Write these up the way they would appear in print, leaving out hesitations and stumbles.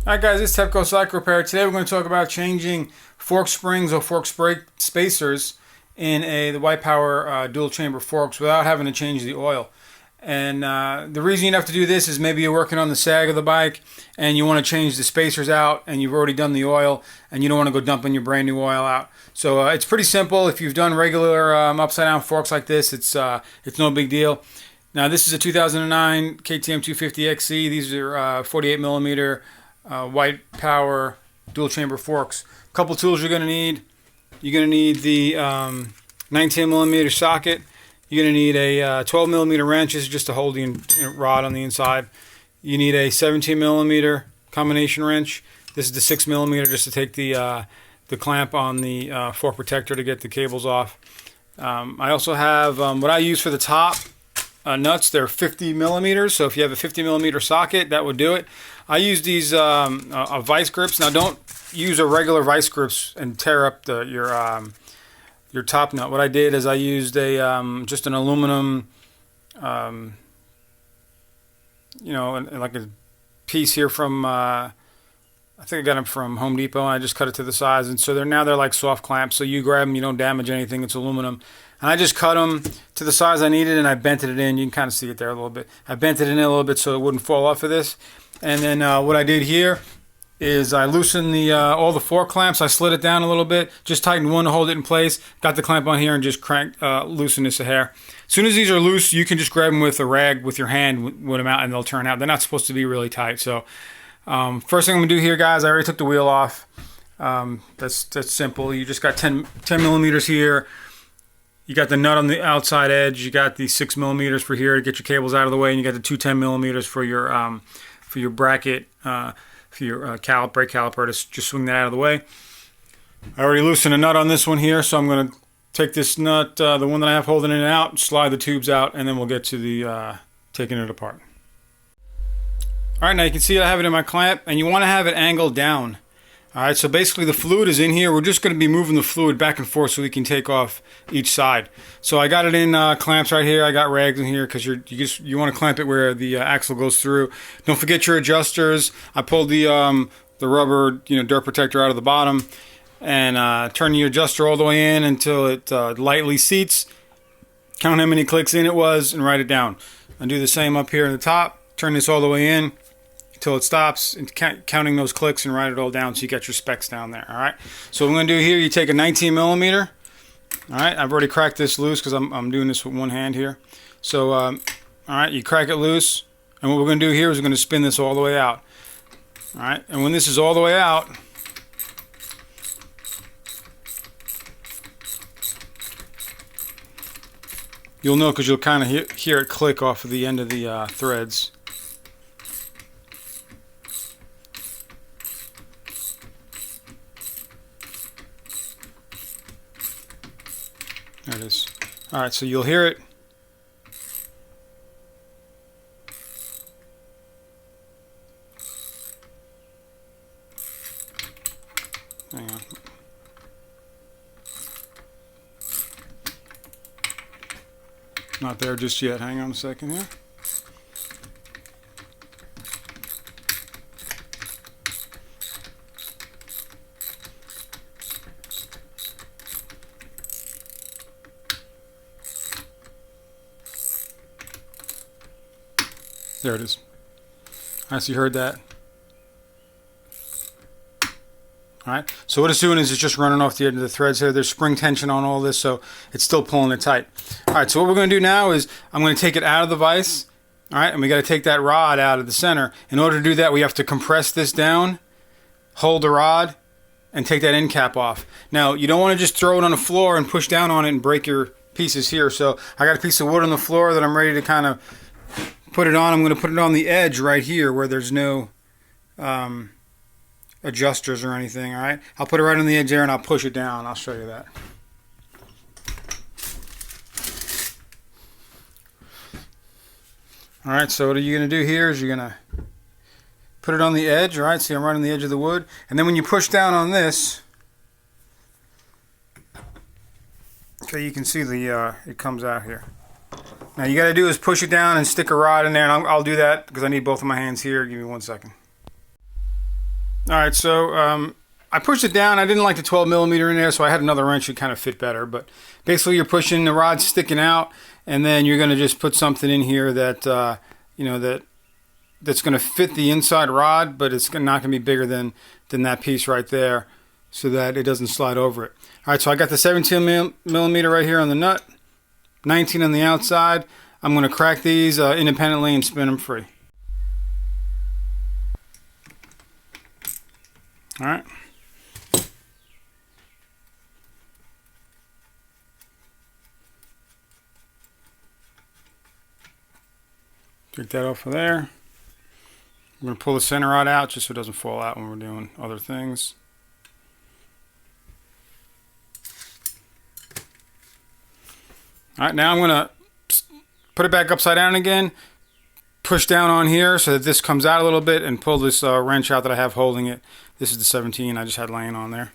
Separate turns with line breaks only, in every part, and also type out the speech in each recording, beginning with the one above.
Alright guys, it's Tepco Cycle Repair. Today we're going to talk about changing fork springs or fork spacers in the White Power dual chamber forks without having to change the oil. And the reason you have to do this is maybe you're working on the sag of the bike and you want to change the spacers out and you've already done the oil and you don't want to go dumping your brand new oil out. So it's pretty simple. If you've done regular upside down forks like this, it's no big deal. Now this is a 2009 KTM 250XC. These are 48 millimeter White Power dual chamber forks. A couple tools you're going to need. You're going to need the 19 millimeter socket. You're going to need a 12 millimeter wrench. This is just to hold the rod on the inside. You need a 17 millimeter combination wrench. This is the 6 millimeter just to take the clamp on the fork protector to get the cables off. I also have what I use for the top nuts. They're 50 millimeters, so if you have a 50 millimeter socket, that would do it. I use these vice grips. Now, don't use a regular vice grips and tear up your top nut. What I did is I used just an aluminum, like a piece here from I think I got them from Home Depot, and I just cut it to the size, and so they're like soft clamps. So you grab them, you don't damage anything. It's aluminum. And I just cut them to the size I needed, and I bented it in. You can kind of see it there a little bit. I bent it in a little bit so it wouldn't fall off of this. And then what I did here is I loosened all the fork clamps. I slid it down a little bit, just tightened one to hold it in place. Got the clamp on here and just loosen this a hair. As soon as these are loose, you can just grab them with a rag with your hand, with them out, and they'll turn out. They're not supposed to be really tight. So first thing I'm going to do here, guys, I already took the wheel off. That's simple. You just got 10 millimeters here. You got the nut on the outside edge. You got the 6 millimeters for here to get your cables out of the way, and you got the 10 millimeters for your bracket, for your brake caliper to just swing that out of the way. I already loosened a nut on this one here, so I'm going to take this nut, the one that I have holding it out, slide the tubes out, and then we'll get to the taking it apart. All right, now you can see I have it in my clamp, and you want to have it angled down. All right, so basically the fluid is in here. We're just going to be moving the fluid back and forth so we can take off each side. So I got it in clamps right here. I got rags in here because you want to clamp it where the axle goes through. Don't forget your adjusters. I pulled the rubber dirt protector out of the bottom and turn your adjuster all the way in until it lightly seats. Count how many clicks in it was and write it down. And do the same up here in the top. Turn this all the way in until it stops, and counting those clicks and write it all down so you got your specs down there. All right, so what I'm going to do here, you take a 19 millimeter. All right, I've already cracked this loose because I'm doing this with one hand here. So all right, you crack it loose, and what we're going to do here is we're going to spin this all the way out. All right, and when this is all the way out, you'll know because you'll kind of hear it click off of the end of the threads. There it is. All right, so you'll hear it. Hang on. Not there just yet. Hang on a second here. There it is. All right, so you heard that. All right, so what it's doing is it's just running off the end of the threads here. There's spring tension on all this, so it's still pulling it tight. All right, so what we're going to do now is I'm going to take it out of the vise. All right, and we got to take that rod out of the center. In order to do that, we have to compress this down, hold the rod, and take that end cap off. Now, you don't want to just throw it on the floor and push down on it and break your pieces here. So I got a piece of wood on the floor that I'm ready to kind of put it on. I'm going to put it on the edge right here where there's no adjusters or anything. All right, I'll put it right on the edge there and I'll push it down. I'll show you that. All right, so what are you going to do here is you're going to put it on the edge. All right, see, I'm right on the edge of the wood, and then when you push down on this, okay, you can see it comes out here. Now you got to do is push it down and stick a rod in there, and I'll do that because I need both of my hands here. Give me 1 second. All right, so I pushed it down. I didn't like the 12 millimeter in there, so I had another wrench that kind of fit better. But basically, you're pushing the rod sticking out, and then you're going to just put something in here that that's going to fit the inside rod, but it's not going to be bigger than that piece right there, so that it doesn't slide over it. All right, so I got the 17 millimeter right here on the nut, 19 on the outside. I'm going to crack these independently and spin them free. All right. Take that off of there. I'm going to pull the center rod out just so it doesn't fall out when we're doing other things. All right, now I'm going to put it back upside down again, push down on here so that this comes out a little bit, and pull this wrench out that I have holding it. This is the 17 I just had laying on there.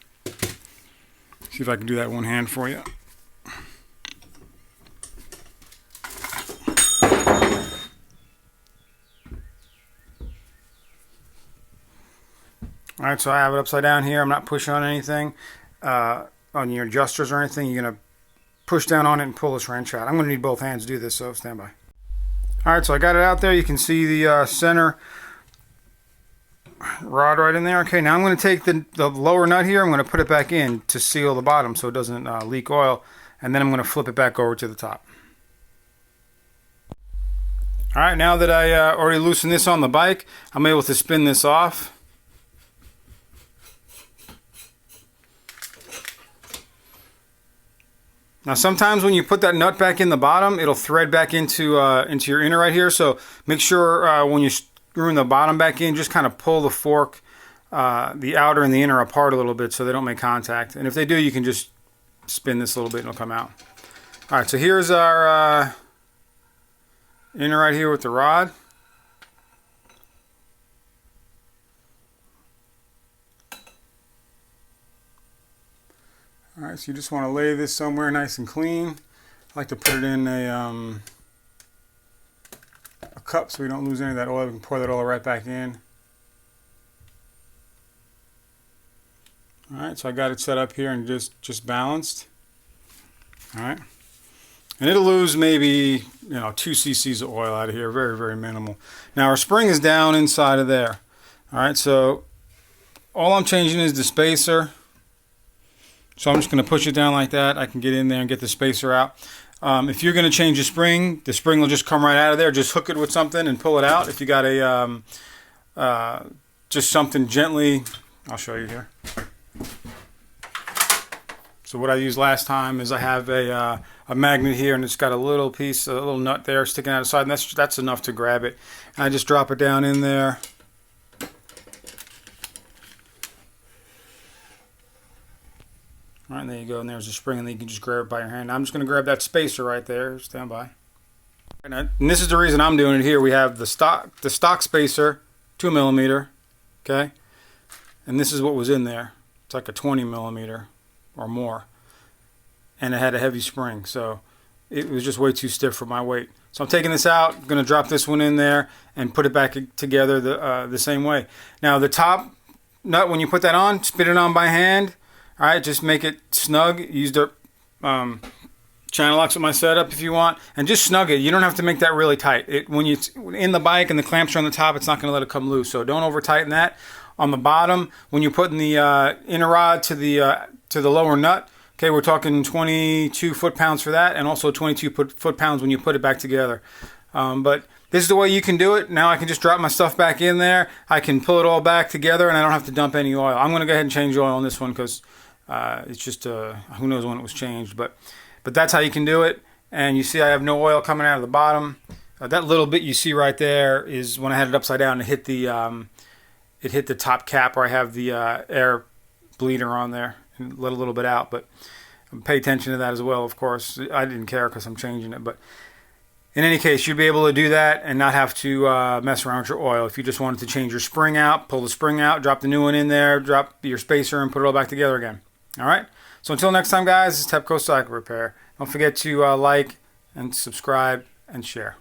See if I can do that one hand for you. All right, so I have it upside down here. I'm not pushing on anything, on your adjusters or anything. You're going to push down on it and pull this wrench out. I'm going to need both hands to do this, so stand by. All right, so I got it out there. You can see the center rod right in there. Okay, now I'm going to take the lower nut here. I'm going to put it back in to seal the bottom so it doesn't leak oil, and then I'm going to flip it back over to the top. All right, now that I already loosened this on the bike, I'm able to spin this off. Now sometimes when you put that nut back in the bottom, it'll thread back into your inner right here. So make sure when you're screwing the bottom back in, just kind of pull the fork, the outer and the inner apart a little bit so they don't make contact. And if they do, you can just spin this a little bit and it'll come out. All right, so here's our inner right here with the rod. All right, so you just want to lay this somewhere nice and clean. I like to put it in a cup so we don't lose any of that oil. We can pour that oil right back in. All right, so I got it set up here and just balanced. All right, and it'll lose maybe 2 cc's of oil out of here, very, very minimal. Now our spring is down inside of there. All right, so all I'm changing is the spacer. So I'm just going to push it down like that. I can get in there and get the spacer out. If you're going to change the spring will just come right out of there. Just hook it with something and pull it out. If you got a just something gently, I'll show you here. So what I used last time is I have a magnet here, and it's got a little piece, a little nut there sticking out the side, and that's enough to grab it. And I just drop it down in there. All right, and there you go, and there's a spring, and then you can just grab it by your hand. I'm just going to grab that spacer right there. Stand by. And this is the reason I'm doing it here. We have the stock spacer, 2 millimeter, okay? And this is what was in there. It's like a 20 millimeter or more. And it had a heavy spring, so it was just way too stiff for my weight. So I'm taking this out, I'm going to drop this one in there and put it back together the same way. Now the top nut, when you put that on, spin it on by hand. All right, just make it snug. Use the channel locks with my setup if you want, and just snug it. You don't have to make that really tight. When you're in the bike and the clamps are on the top, it's not going to let it come loose. So don't over tighten that. On the bottom, when you're putting the inner rod to the lower nut, okay, we're talking 22 foot-pounds for that, and also 22 foot-pounds when you put it back together. But this is the way you can do it. Now I can just drop my stuff back in there. I can pull it all back together, and I don't have to dump any oil. I'm going to go ahead and change oil on this one because it's just who knows when it was changed, but that's how you can do it. And you see I have no oil coming out of the bottom. That little bit you see right there is when I had it upside down, it hit the top cap where I have the air bleeder on there and let a little bit out. But pay attention to that as well, of course. I didn't care because I'm changing it, but in any case, you'd be able to do that and not have to mess around with your oil. If you just wanted to change your spring out, pull the spring out, drop the new one in there, drop your spacer, and put it all back together again. All right? So until next time, guys, this is Tepco Cycle Repair. Don't forget to like and subscribe and share.